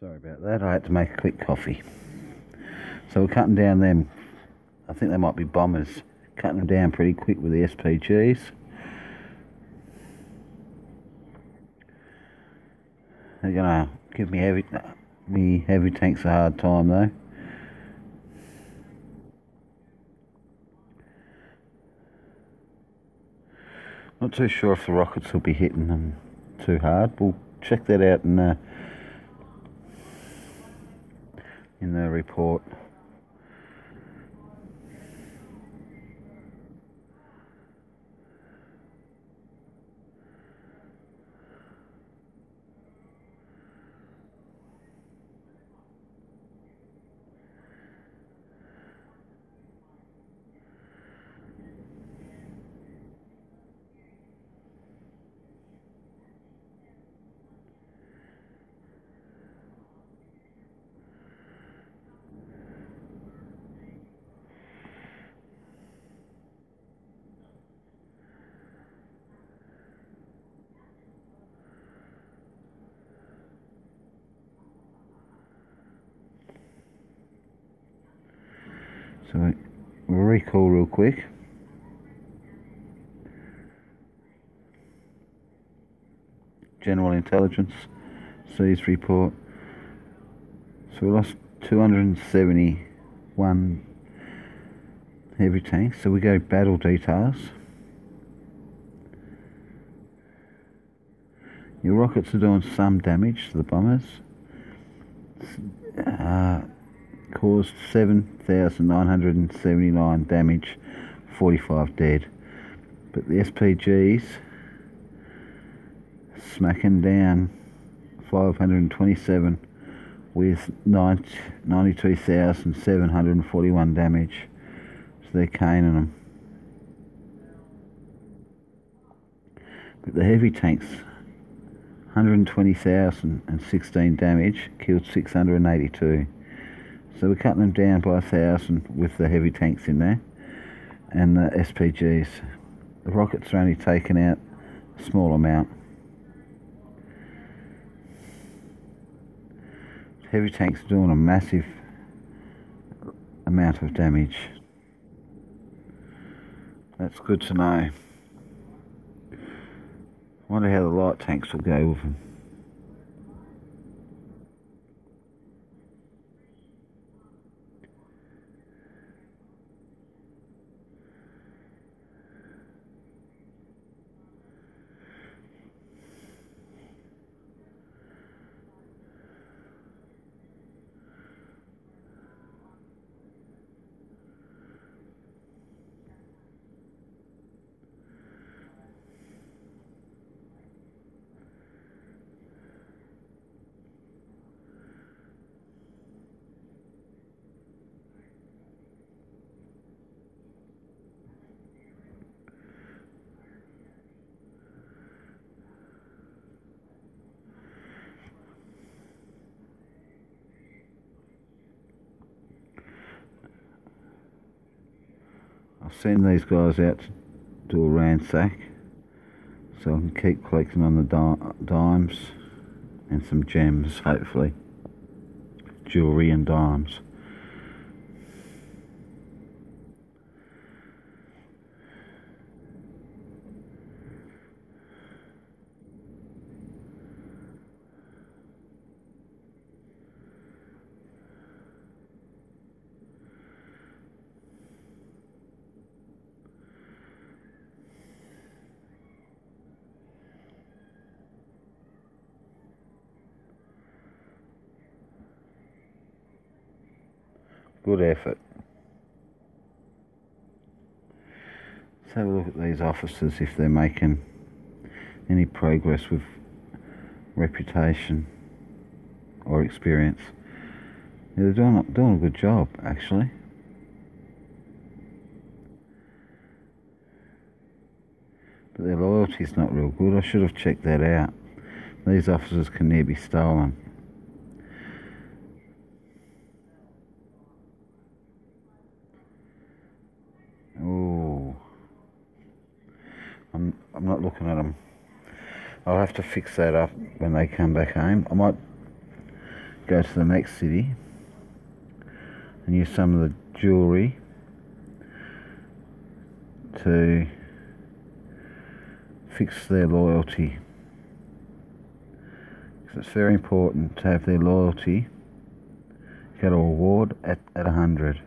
Sorry about that, I had to make a quick coffee. So we're cutting down them, I think they might be bombers, cutting them down pretty quick with the SPGs. They're gonna give me heavy tanks a hard time though. Not too sure if the rockets will be hitting them too hard. We'll check that out in the report. So we'll recall real quick. General Intelligence, Seas report. So we lost 271 heavy tanks. So we go battle details. Your rockets are doing some damage to the bombers. Caused 7,979 damage, 45 dead. But the SPGs smacking down 527 with 92,741 damage. So they're caning them. But the heavy tanks, 120,016 damage, killed 682. So we're cutting them down by 1,000 with the heavy tanks in there and the SPGs. The rockets are only taking out a small amount. Heavy tanks are doing a massive amount of damage. That's good to know. Wonder how the light tanks will go with them. I'll send these guys out to do a ransack so I can keep collecting on the dimes and some gems, hopefully. Jewellery and dimes. Good effort. Let's have a look at these officers, if they're making any progress with reputation or experience. Yeah, they're doing a good job, actually. But their loyalty's not real good. I should have checked that out. These officers can near be stolen. Oh, I'm not looking at them. I'll have to fix that up when they come back home. I might go to the next city and use some of the jewellery to fix their loyalty. Because it's very important to have their loyalty. You got a reward at 100.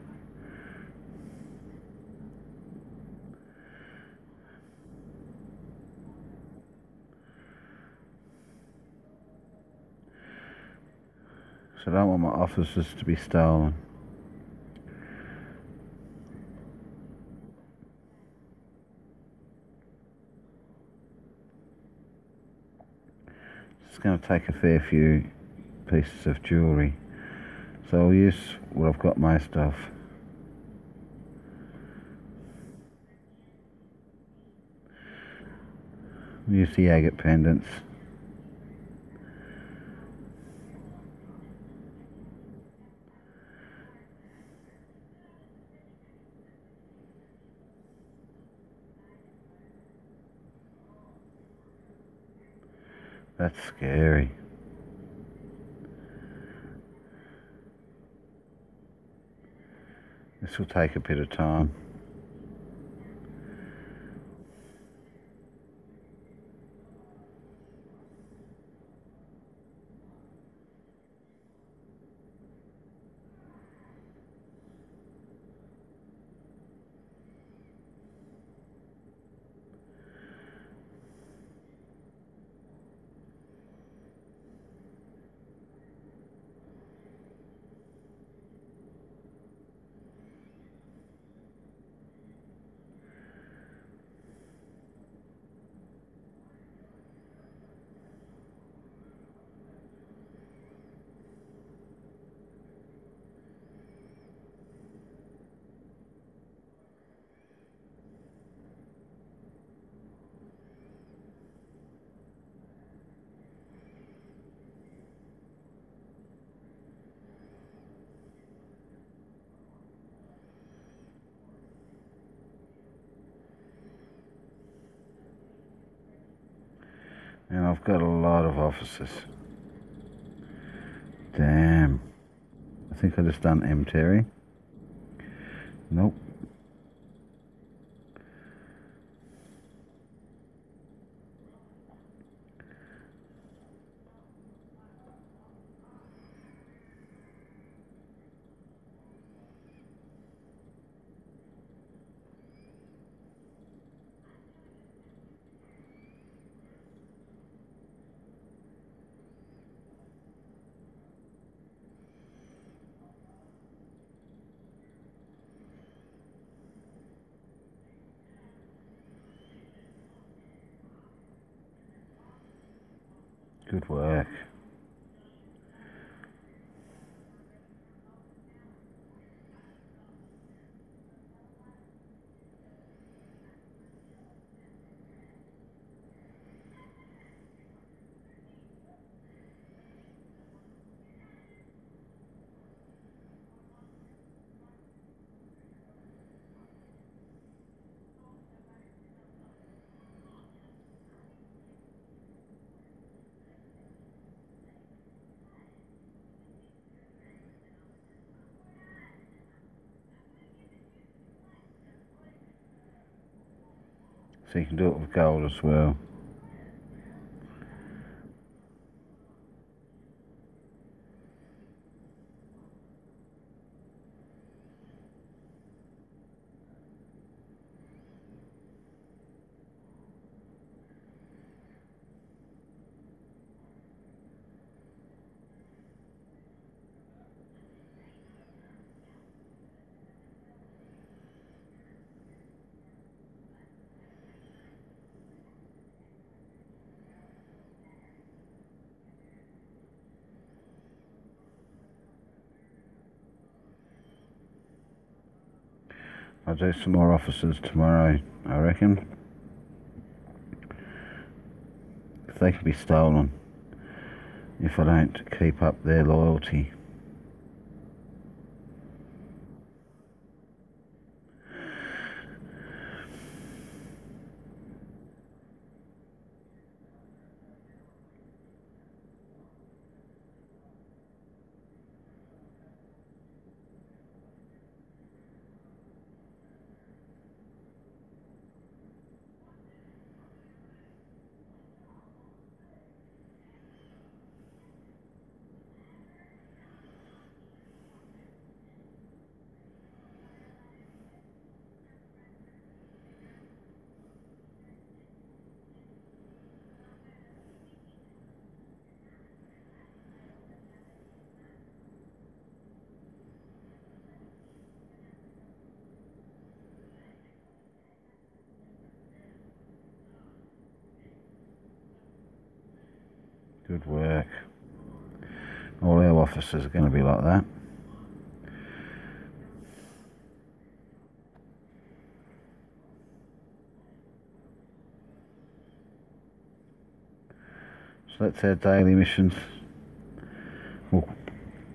So I don't want my officers to be stolen. It's going to take a fair few pieces of jewellery. So I'll use what I've got most of. Use the agate pendants. That's scary. This will take a bit of time. And I've got a lot of officers. Damn. I think I just done M. Terry. Nope. Good work. So you can do it with gold as well. I'll do some more officers tomorrow, I reckon. If they can be stolen if I don't keep up their loyalty. Good work. All our officers are going to be like that. So that's our daily missions. We'll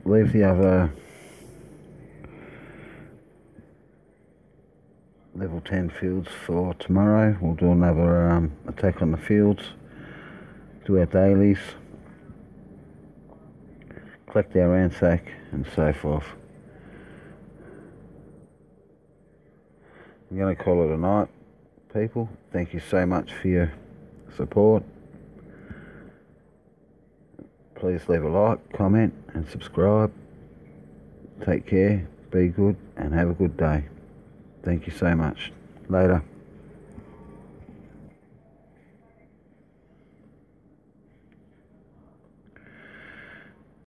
leave the other level 10 fields for tomorrow. We'll do another attack on the fields, do our dailies, collect our ransack and so forth. I'm going to call it a night, people. Thank you so much for your support. Please leave a like, comment and subscribe. Take care, be good and have a good day. Thank you so much. Later.